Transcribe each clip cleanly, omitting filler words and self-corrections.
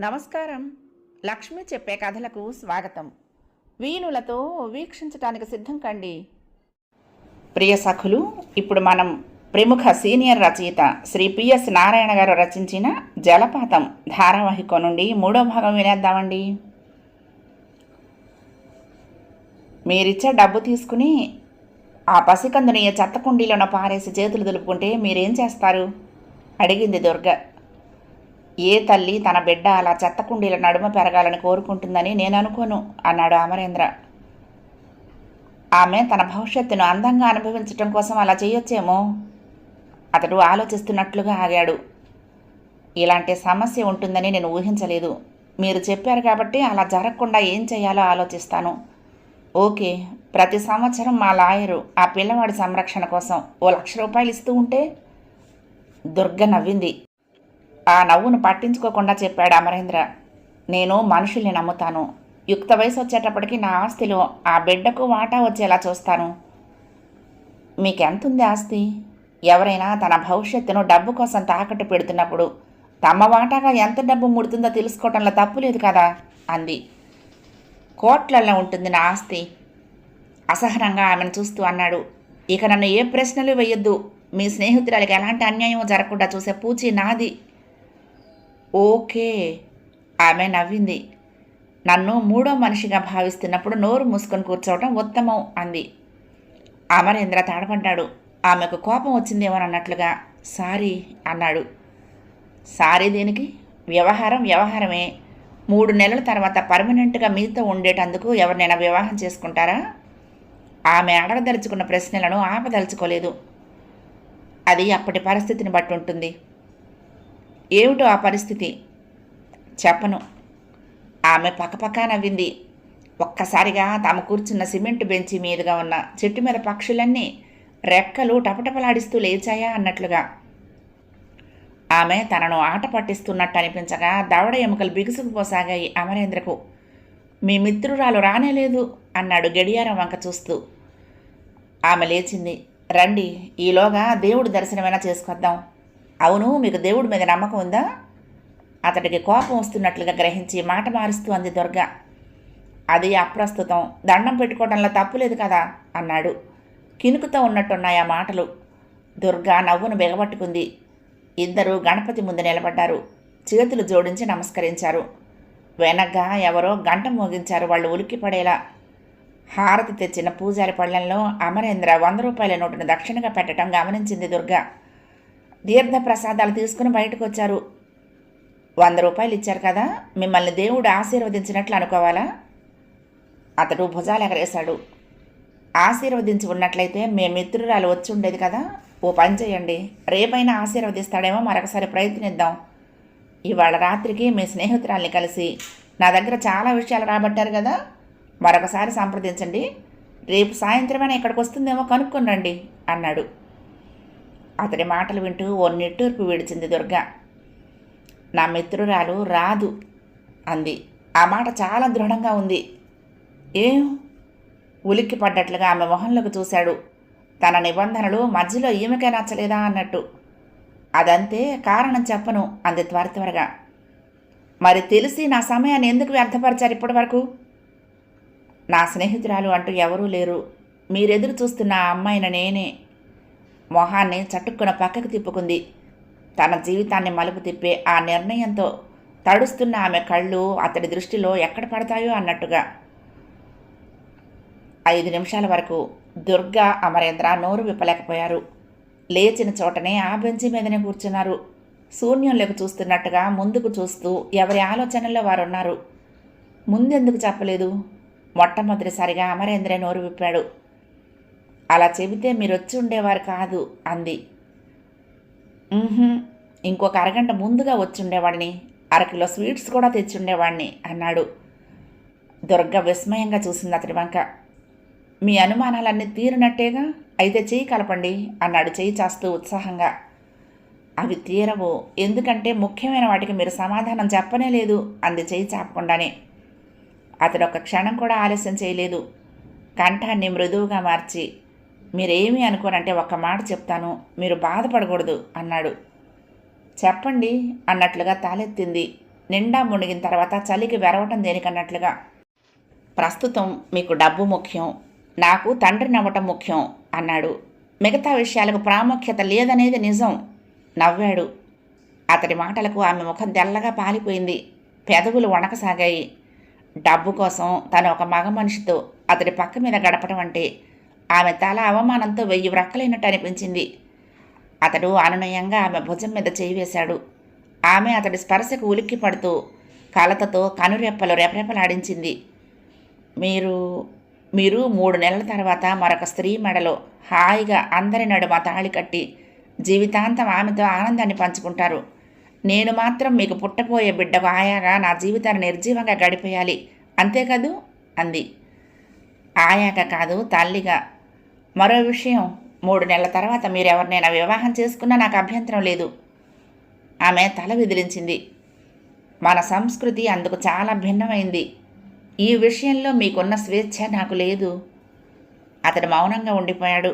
నమస్కారం. లక్ష్మి చెప్పే కథలకు స్వాగతం. వీణులతో వీక్షించటానికి సిద్ధం కండి. ప్రియ సఖులు, ఇప్పుడు మనం ప్రముఖ సీనియర్ రచయిత శ్రీ పిఎస్ నారాయణ గారు రచించిన జలపాతం ధారావాహిక నుండి 3వ భాగం వినేద్దామండి. మీరిచ్చే డబ్బు తీసుకుని ఆ పసికందుని చెత్త కుండీలోన పారేసి చేతులు దులుపుకుంటే మీరేం చేస్తారు? అడిగింది దుర్గ. ఏ తల్లి తన బిడ్డ అలా చెత్త కుండీల నడుమ పెరగాలని కోరుకుంటుందని నేను అనుకోను అన్నాడు అమరేంద్ర. ఆమె తన భవిష్యత్తును అందంగా అనుభవించటం కోసం అలా చేయొచ్చేమో. అతడు ఆలోచిస్తున్నట్లుగా ఆగాడు. ఇలాంటి సమస్య ఉంటుందని నేను ఊహించలేదు. మీరు చెప్పారు కాబట్టి అలా జరగకుండా ఏం చేయాలో ఆలోచిస్తాను. ఓకే, ప్రతి సంవత్సరం మా లాయరు ఆ పిల్లవాడి సంరక్షణ కోసం ₹1,00,000 ఇస్తూ ఉంటే? దుర్గ నవ్వింది. ఆ నవ్వును పట్టించుకోకుండా చెప్పాడు అమరేంద్ర. నేను మనుషుల్ని నమ్ముతాను. యుక్త వయసు వచ్చేటప్పటికి నా ఆస్తిలో ఆ బిడ్డకు వాటా వచ్చేలా చూస్తాను. మీకెంతుంది ఆస్తి? ఎవరైనా తన భవిష్యత్తును డబ్బు కోసం తాకట్టు పెడుతున్నప్పుడు తమ వాటాగా ఎంత డబ్బు ముడుతుందో తెలుసుకోవటంలో తప్పు లేదు కదా అంది. కోట్లల్లో ఉంటుంది నా ఆస్తి. అసహనంగా ఆమెను చూస్తూ అన్నాడు. ఇక నన్ను ఏ ప్రశ్నలు వేయొద్దు. మీ స్నేహితురాలికి ఎలాంటి అన్యాయం జరగకుండా చూసే పూచి నాది. ఓకే, ఆమె నవ్వింది. నన్ను మూడో మనిషిగా భావిస్తున్నప్పుడు నోరు మూసుకొని కూర్చోవటం ఉత్తమం అంది. అమరేంద్ర తడబడ్డాడు. ఆమెకు కోపం వచ్చిందేమోనన్నట్లుగా సారీ అన్నాడు. సారీ దేనికి? వ్యవహారం వ్యవహారమే. 3 నెలల తర్వాత పర్మనెంట్గా మీతో ఉండేటందుకు ఎవరినైనా వివాహం చేసుకుంటారా? ఆమె అడగదలుచుకున్న ప్రశ్నలను ఆపదలుచుకోలేదు. అది అప్పటి పరిస్థితిని బట్టి ఉంటుంది. ఏమిటో ఆ పరిస్థితి? చెప్పను. ఆమె పక్కపక్క నవ్వింది. ఒక్కసారిగా తాము కూర్చున్న సిమెంట్ బెంచి మీదుగా ఉన్న చెట్టు మీద పక్షులన్నీ రెక్కలు టపటపలాడిస్తూ లేచాయా అన్నట్లుగా. ఆమె తనను ఆట పట్టిస్తున్నట్టు అనిపించగా దవడ ఎముకలు బిగుసుకుపోసాగాయి అమరేంద్రకు. మీ మిత్రురాలు రానేలేదు అన్నాడు గడియారం వంక చూస్తూ. ఆమె లేచింది. రండి, ఈలోగా దేవుడి దర్శనమైనా చేసుకొద్దాం. అవును, మీకు దేవుడి మీద నమ్మకం ఉందా? అతడికి కోపం వస్తున్నట్లుగా గ్రహించి మాట మారుస్తూ అంది దుర్గ. అది అప్రస్తుతం. దండం పెట్టుకోవడంలో తప్పులేదు కదా అన్నాడు. కినుకుతో ఉన్నట్టున్నాయి ఆ మాటలు. దుర్గ నవ్వును బిగబట్టుకుంది. ఇద్దరూ గణపతి ముందు నిలబడ్డారు. చేతులు జోడించి నమస్కరించారు. వెనగ్గా ఎవరో గంట మోగించారు. వాళ్ళు ఉలిక్కిపడేలా. హారతి తెచ్చిన పూజారి పళ్ళెంలో అమరేంద్ర ₹100 నోటును దక్షిణగా పెట్టడం గమనించింది దుర్గ. తీర్థ ప్రసాదాలు తీసుకుని బయటకు వచ్చారు. ₹100 ఇచ్చారు కదా, మిమ్మల్ని దేవుడు ఆశీర్వదించినట్లు అనుకోవాలా? అతడు భుజాలు ఎగరేశాడు. ఆశీర్వదించి ఉన్నట్లయితే మీ మిత్రురాలు వచ్చి ఉండేది కదా. ఓ పని చేయండి, రేపైనా ఆశీర్వదిస్తాడేమో, మరొకసారి ప్రయత్నిద్దాం. ఇవాళ రాత్రికి మీ స్నేహితురాల్ని కలిసి నా దగ్గర చాలా విషయాలు రాబట్టారు కదా, మరొకసారి సంప్రదించండి. రేపు సాయంత్రమైనా ఇక్కడికి వస్తుందేమో కనుక్కొనండి అన్నాడు. అతడి మాటలు వింటూ ఓ నిట్టూర్పు విడిచింది దుర్గ. నా మిత్రురాలు రాదు అంది. ఆ మాట చాలా దృఢంగా ఉంది. ఏం? ఉలిక్కి పడ్డట్లుగా ఆమె మొహంలోకి చూశాడు. తన నిబంధనలు మధ్యలో ఈమెకే నచ్చలేదా అన్నట్టు. అదంతే, కారణం చెప్పను అంది త్వరగా. మరి తెలిసి నా సమయాన్ని ఎందుకు వ్యర్థపరిచారు ఇప్పటి వరకు? నా స్నేహితురాలు అంటూ ఎవరూ లేరు. మీరెదురు చూస్తున్న ఆ అమ్మాయిని నేనే. మొహాన్ని చటుక్కున పక్కకు తిప్పుకుంది. తన జీవితాన్ని మలుపు తిప్పే ఆ నిర్ణయంతో తడుస్తున్న ఆమె కళ్ళు అతడి దృష్టిలో ఎక్కడ పడతాయో అన్నట్టుగా. 5 నిమిషాల వరకు దుర్గ, అమరేంద్ర నోరు విప్పలేకపోయారు. లేచిన చోటనే ఆ బెంచి మీదనే కూర్చున్నారు. శూన్యంలోకి చూస్తున్నట్టుగా ముందుకు చూస్తూ ఎవరి ఆలోచనల్లో వారున్నారు. ముందెందుకు చెప్పలేదు? మొట్టమొదటిసారిగా అమరేంద్ర నోరు విప్పాడు. అలా చెబితే మీరు వచ్చి ఉండేవారు కాదు అంది. ఇంకొక అరగంట ముందుగా వచ్చి ఉండేవాడిని. 1/2 కిలో స్వీట్స్ కూడా తెచ్చి ఉండేవాడిని అన్నాడు. దుర్గ విస్మయంగా చూసింది అతడి వంక. మీ అనుమానాలన్నీ తీరినట్టేగా, అయితే చెయ్యి కలపండి అన్నాడు చెయ్యి చాస్తూ ఉత్సాహంగా. అవి తీరవు, ఎందుకంటే ముఖ్యమైన వాటికి మీరు సమాధానం చెప్పనే లేదు అంది చెయ్యి చాపకుండానే. అతడు ఒక క్షణం కూడా ఆలస్యం చేయలేదు. కంఠాన్ని మృదువుగా మార్చి, మీరేమీ అనుకోనంటే ఒక్క మాట చెప్తాను, మీరు బాధపడకూడదు అన్నాడు. చెప్పండి అన్నట్లుగా తాలెత్తింది. నిండా మునిగిన తర్వాత చలికి వెరవటం దేనికన్నట్లుగా. ప్రస్తుతం మీకు డబ్బు ముఖ్యం, నాకు తండ్రి నవ్వటం ముఖ్యం అన్నాడు. మిగతా విషయాలకు ప్రాముఖ్యత లేదనేది నిజం. నవ్వాడు. అతడి మాటలకు ఆమె ముఖం తెల్లగా పాలిపోయింది. పెదవులు వణకసాగాయి. డబ్బు కోసం తను ఒక మగ మనిషితో అతడి పక్క మీద గడపడం అంటే ఆమె తల అవమానంతో 1000 వ్రక్కలైనట్టు అనిపించింది. అతడు అనునయంగా ఆమె భుజం మీద చేయి వేశాడు. ఆమె అతడి స్పర్శకు ఉలిక్కి పడుతూ కలతతో కనురెప్పలు రెపరెపలాడించింది. మీరు 3 నెలల తర్వాత మరొక స్త్రీ మెడలో హాయిగా అందరి నడుమ తాళి కట్టి జీవితాంతం ఆమెతో ఆనందాన్ని పంచుకుంటారు. నేను మాత్రం మీకు పుట్టపోయే బిడ్డకు ఆయాగా నా జీవితాన్ని నిర్జీవంగా గడిపేయాలి, అంతేకాదు అంది. ఆయాగా కాదు, తల్లిగా. మరో విషయం, 3 నెలల తర్వాత మీరెవరినైనా వివాహం చేసుకున్నా నాకు అభ్యంతరం లేదు. ఆమె తల విదిలించింది. మన సంస్కృతి అందుకు చాలా భిన్నమైంది. ఈ విషయంలో మీకున్న స్వేచ్ఛ నాకు లేదు. అతడు మౌనంగా ఉండిపోయాడు.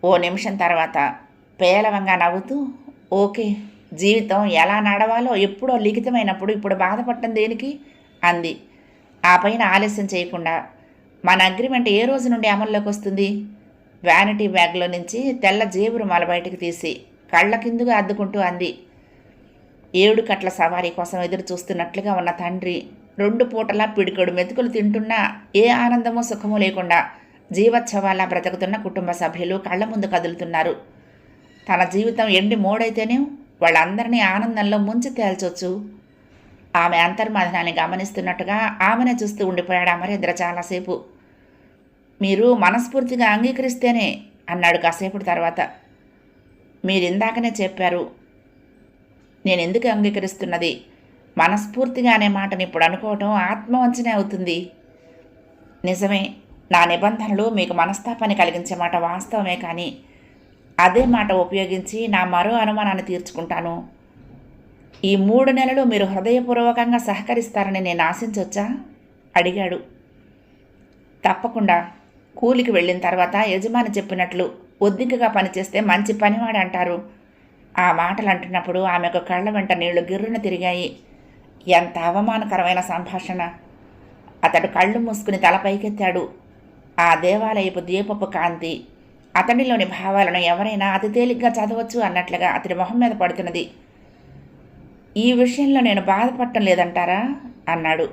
ఓ నిమిషం తర్వాత పేలవంగా నవ్వుతూ, ఓకే, జీవితం ఎలా నడవాలో ఎప్పుడో లిఖితమైనప్పుడు ఇప్పుడు బాధపడటం దేనికి అంది. ఆ పైన ఆలస్యం చేయకుండా, మన అగ్రిమెంట్ ఏ రోజు నుండి అమల్లోకి వస్తుంది? వ్యానిటీ బ్యాగ్లో నుంచి తెల్ల జేబు రుమాలు బయటికి తీసి కళ్ళ కిందుగా అద్దుకుంటూ అంది. 7 కట్ల సవారీ కోసం ఎదురు చూస్తున్నట్లుగా ఉన్న తండ్రి 2 పూటలా పిడికెడు మెతుకులు తింటున్నా ఏ ఆనందమో సుఖమో లేకుండా జీవోత్సవాలా బ్రతుకుతున్న కుటుంబ సభ్యులు కళ్ళ ముందు కదులుతున్నారు. తన జీవితం ఎండి మోడైతేనే వాళ్ళందరినీ ఆనందంలో ముంచి తేల్చొచ్చు. ఆమె అంతర్మథనాన్ని గమనిస్తున్నట్టుగా ఆమెనే చూస్తూ ఉండిపోయాడు అమరేంద్ర చాలాసేపు. మీరు మనస్ఫూర్తిగా అంగీకరిస్తేనే అన్నాడు కాసేపటి తర్వాత. మీరిందాకనే చెప్పారు. నేనెందుకు అంగీకరిస్తున్నది? మనస్ఫూర్తిగా అనే మాటని ఇప్పుడు అనుకోవటం ఆత్మవంచనే అవుతుంది. నిజమే, నా నిబంధనలు మీకు మనస్తాపాన్ని కలిగించే మాట వాస్తవమే, కానీ అదే మాట ఉపయోగించి నా మరో అనుమానాన్ని తీర్చుకుంటాను. ఈ 3 నెలలు మీరు హృదయపూర్వకంగా సహకరిస్తారని నేను ఆశించవచ్చా అడిగాడు. తప్పకుండా. కూలికి వెళ్ళిన తర్వాత యజమాని చెప్పినట్లు ఒద్దికగా పనిచేస్తే మంచి పనివాడు అంటారు. ఆ మాటలు అంటున్నప్పుడు ఆమెకు కళ్ళ వెంట నీళ్లు గిర్రున తిరిగాయి. ఎంత అవమానకరమైన సంభాషణ! అతడు కళ్ళు మూసుకుని తల పైకెత్తాడు. ఆ దేవాలయపు దీపపు కాంతి అతడిలోని భావాలను ఎవరైనా అతి తేలిగ్గా చదవచ్చు అన్నట్లుగా అతడి మొహం మీద పడుతున్నది. ఈ విషయంలో నేను బాధపడటం లేదంటారా అన్నాడు.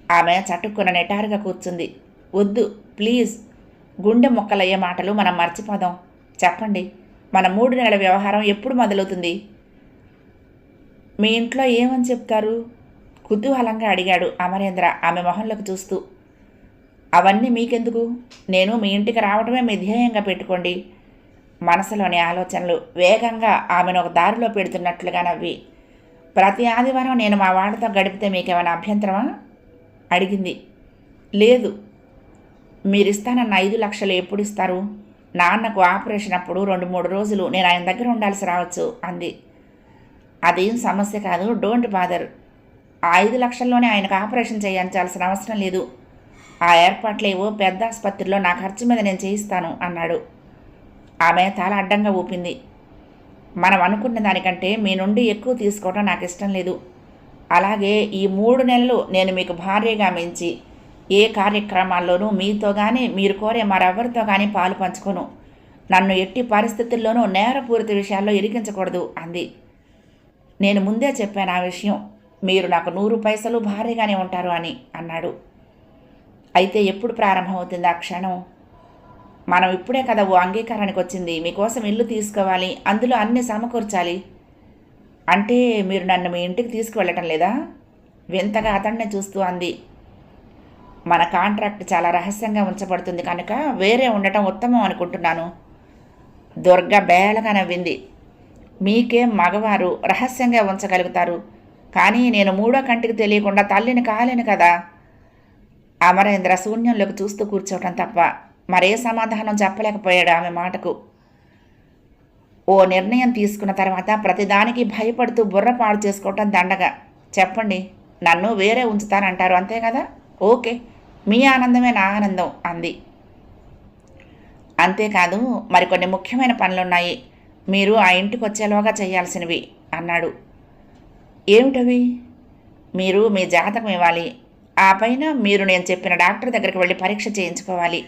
ఆమె చటుక్కున నిటారుగా కూర్చుంది. వద్దు, ప్లీజ్. గుండె మొక్కలయ్యే మాటలు మనం మర్చిపోదాం. చెప్పండి, మన 3 నెలల వ్యవహారం ఎప్పుడు మొదలవుతుంది? మీ ఇంట్లో ఏమని చెప్తారు? కుతూహలంగా అడిగాడు అమరేంద్ర ఆమె మొహంలోకి చూస్తూ. అవన్నీ మీకెందుకు? నేను మీ ఇంటికి రావడమే మీ ధ్యేయంగా పెట్టుకోండి. మనసులోని ఆలోచనలు వేగంగా ఆమెను ఒక దారిలో పెడుతున్నట్లుగా నవ్వి, ప్రతి ఆదివారం నేను మా వాళ్ళతో గడిపితే మీకేమైనా అభ్యంతరమా అడిగింది. లేదు. మీరిస్తానన్న 5 లక్షలు ఎప్పుడు ఇస్తారు? నాన్నకు ఆపరేషన్ అప్పుడు 2-3 రోజులు నేను ఆయన దగ్గర ఉండాల్సి రావచ్చు అంది. అదేం సమస్య కాదు, డోంట్ బాదర్. ఆ 5 లక్షల్లోనే ఆయనకు ఆపరేషన్ చేయించాల్సిన అవసరం లేదు. ఆ ఏర్పాట్లేవో పెద్ద ఆసుపత్రిలో నా ఖర్చు మీద నేను చేయిస్తాను అన్నాడు. ఆమె తల అడ్డంగా ఊపింది. మనం అనుకున్న దానికంటే మీ నుండి ఎక్కువ తీసుకోవడం నాకు ఇష్టం లేదు. అలాగే ఈ 3 నెలలు నేను మీకు భార్యగా మించి ఏ కార్యక్రమాల్లోనూ మీతో కానీ మీరు కోరే మరెవరితో కానీ పాలు పంచుకోను. నన్ను ఎట్టి పరిస్థితుల్లోనూ నేరపూరిత విషయాల్లో ఇరికించకూడదు అంది. నేను ముందే చెప్పాను ఆ విషయం. మీరు నాకు 100 పైసలు భార్యగానే ఉంటారు అని అన్నాడు. అయితే ఎప్పుడు ప్రారంభమవుతుంది ఆ క్షణం? మనం ఇప్పుడే కదా ఓ అంగీకారానికి వచ్చింది. మీకోసం ఇల్లు తీసుకోవాలి, అందులో అన్నీ సమకూర్చాలి. అంటే మీరు నన్ను మీ ఇంటికి తీసుకువెళ్ళటం లేదా? వింతగా అతన్నే చూస్తూ అంది. మన కాంట్రాక్ట్ చాలా రహస్యంగా ఉంచబడుతుంది కనుక వేరే ఉండటం ఉత్తమం అనుకుంటున్నాను. దుర్గ బేలగా నవ్వింది. మీకేం మగవారు రహస్యంగా ఉంచగలుగుతారు, కానీ నేను 3వ కంటికి తెలియకుండా తల్లిని కాలేను కదా. అమరేంద్ర శూన్యంలోకి చూస్తూ కూర్చోవటం తప్ప మరే సమాధానం చెప్పలేకపోయాడు ఆమె మాటకు. ఓ నిర్ణయం తీసుకున్న తర్వాత ప్రతిదానికి భయపడుతూ బుర్ర పాడు చేసుకోవటం దండగా. చెప్పండి, నన్ను వేరే ఉంచుతానంటారు అంతే కదా? ఓకే, మీ ఆనందమే నా ఆనందం అంది. అంతేకాదు, మరికొన్ని ముఖ్యమైన పనులున్నాయి. మీరు ఆ ఇంటికి వచ్చేలోగా చేయాల్సినవి అన్నాడు. ఏమిటవి? మీరు మీ జాతకం ఇవ్వాలి. ఆ పైన మీరు నేను చెప్పిన డాక్టర్ దగ్గరికి వెళ్ళి పరీక్ష చేయించుకోవాలి.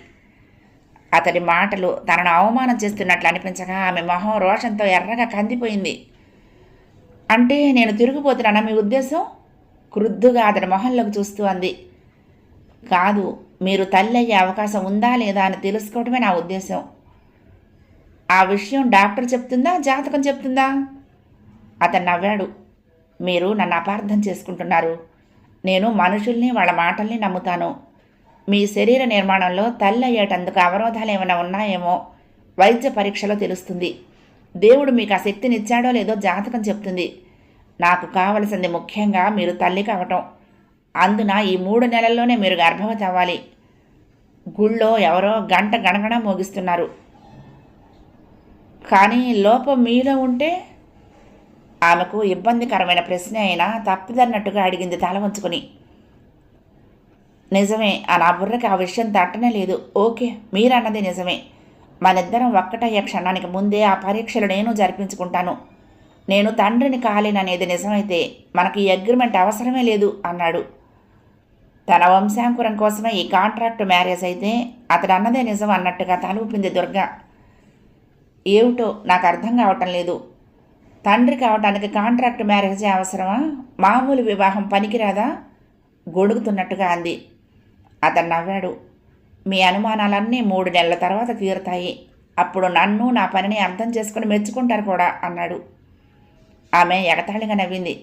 అతడి మాటలు తనను అవమానం చేస్తున్నట్లు అనిపించగా ఆమె మొహం రోషంతో ఎర్రగా కందిపోయింది. అంటే నేను తిరిగిపోతున్నానా మీ ఉద్దేశం? క్రుద్ధుగా అతడి మొహంలోకి చూస్తూ అంది. కాదు, మీరు తల్లి అయ్యే అవకాశం ఉందా లేదా అని తెలుసుకోవడమే నా ఉద్దేశం. ఆ విషయం డాక్టర్ చెప్తుందా, జాతకం చెప్తుందా? అతను నవ్వాడు. మీరు నన్ను అపార్థం చేసుకుంటున్నారు. నేను మనుషుల్ని వాళ్ళ మాటల్ని నమ్ముతాను. మీ శరీర నిర్మాణంలో తల్లి అయ్యేటందుకు అవరోధాలు ఏమైనా ఉన్నాయేమో వైద్య పరీక్షలో తెలుస్తుంది. దేవుడు మీకు ఆ శక్తినిచ్చాడో లేదో జాతకం చెప్తుంది. నాకు కావలసింది ముఖ్యంగా మీరు తల్లి కావటం. అందున ఈ 3 నెలల్లోనే మీరు గర్భవతి అవ్వాలి. గుళ్ళో ఎవరో గంట గణగణ మోగిస్తున్నారు. కానీ లోపం మీలో ఉంటే? ఆమెకు ఇబ్బందికరమైన ప్రశ్న అయినా తప్పిదన్నట్టుగా అడిగింది తల వంచుకొని. నిజమే, నా బుర్రకి ఆ విషయం తట్టనే లేదు. ఓకే, మీరన్నది నిజమే. మనిద్దరం ఒక్కటయ్యే క్షణానికి ముందే ఆ పరీక్షలు నేను జరిపించుకుంటాను. నేను తండ్రిని కాలేననేది నిజమైతే మనకి ఈ అగ్రిమెంట్ అవసరమే లేదు అన్నాడు. తన వంశాంకురం కోసమే ఈ కాంట్రాక్ట్ మ్యారేజ్ అయితే అతడు అన్నదే నిజం అన్నట్టుగా తల ఊపింది దుర్గ. ఏమిటో నాకు అర్థం కావటం లేదు. తండ్రి కావటానికి కాంట్రాక్ట్ మ్యారేజే అవసరమా? మామూలు వివాహం పనికిరాదా? గొడుగుతున్నట్టుగా అంది. అతను నవ్వాడు. మీ అనుమానాలన్నీ 3 నెలల తర్వాత తీరుతాయి. అప్పుడు నన్ను నా పనిని అర్థం చేసుకుని మెచ్చుకుంటారు కూడా అన్నాడు. ఆమె ఎగతాళిగా నవ్వింది.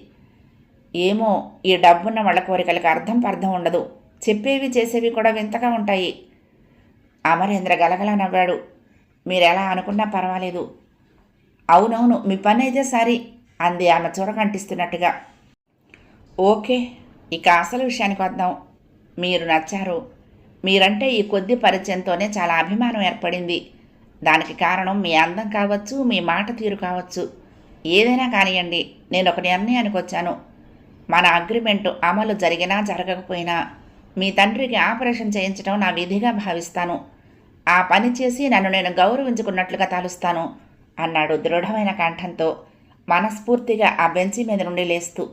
ఏమో, ఈ డబ్బున్న వాళ్ళ కోరికలకు అర్థం ఉండదు. చెప్పేవి చేసేవి కూడా వింతగా ఉంటాయి. అమరేంద్ర గలగలా నవ్వాడు. మీరెలా అనుకున్నా పర్వాలేదు. అవునవును, మీ పని అయితే సరి అంది ఆమె చురకంటిస్తున్నట్టుగా. ఓకే, ఇక అసలు విషయానికి వద్దాం. మీరు నచ్చారు. మీరంటే ఈ కొద్ది పరిచయంతోనే చాలా అభిమానం ఏర్పడింది. దానికి కారణం మీ అందం కావచ్చు, మీ మాట తీరు కావచ్చు. ఏదైనా కానివ్వండి, నేను ఒక నిర్ణయానికి వచ్చాను. మన అగ్రిమెంటు అమలు జరిగినా జరగకపోయినా మీ తండ్రికి ఆపరేషన్ చేయించడం నా విధిగా భావిస్తాను. ఆ పని చేసి నన్ను నేను గౌరవించుకున్నట్లుగా తలుస్తాను అన్నాడు దృఢమైన కంఠంతో, మనస్ఫూర్తిగా ఆ బెంచి మీద నుండి లేస్తూ.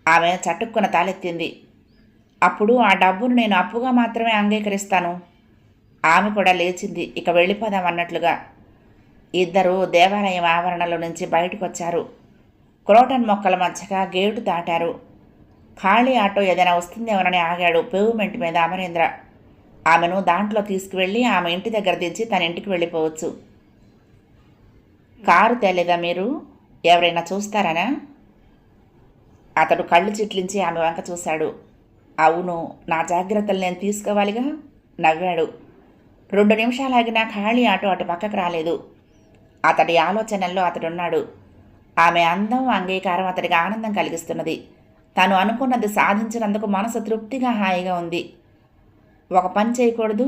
ఆమె చటుక్కున తాలెత్తింది. అప్పుడు ఆ డబ్బును నేను అప్పుగా మాత్రమే అంగీకరిస్తాను. ఆమె కూడా లేచింది. ఇక వెళ్ళిపోదామన్నట్లుగా. ఇద్దరూ దేవాలయం ఆవరణలో నుంచి బయటకు వచ్చారు. క్రోటన్ మొక్కల మధ్యగా గేటు దాటారు. ఖాళీ ఆటో ఏదైనా వస్తుందేమోనని ఆగాడు పేవ్మెంట్ మీద అమరేంద్ర. ఆమెను దాంట్లో తీసుకువెళ్ళి ఆమె ఇంటి దగ్గర దించి తన ఇంటికి వెళ్ళిపోవచ్చు. కారు తేలేదా మీరు? ఎవరైనా చూస్తారనా? అతడు కళ్ళు చిట్లించి ఆమె వంక చూశాడు. అవును, నా జాగ్రత్తలు నేను తీసుకోవాలిగా నవ్వాడు. 2 నిమిషాలాగినా ఖాళీ ఆటో అటు పక్కకు రాలేదు. అతడి ఆలోచనల్లో అతడున్నాడు. ఆమె అందం, అంగీకారం అతడికి ఆనందం కలిగిస్తున్నది. తను అనుకున్నది సాధించినందుకు మనసు తృప్తిగా హాయిగా ఉంది. ఒక పని చేయకూడదు?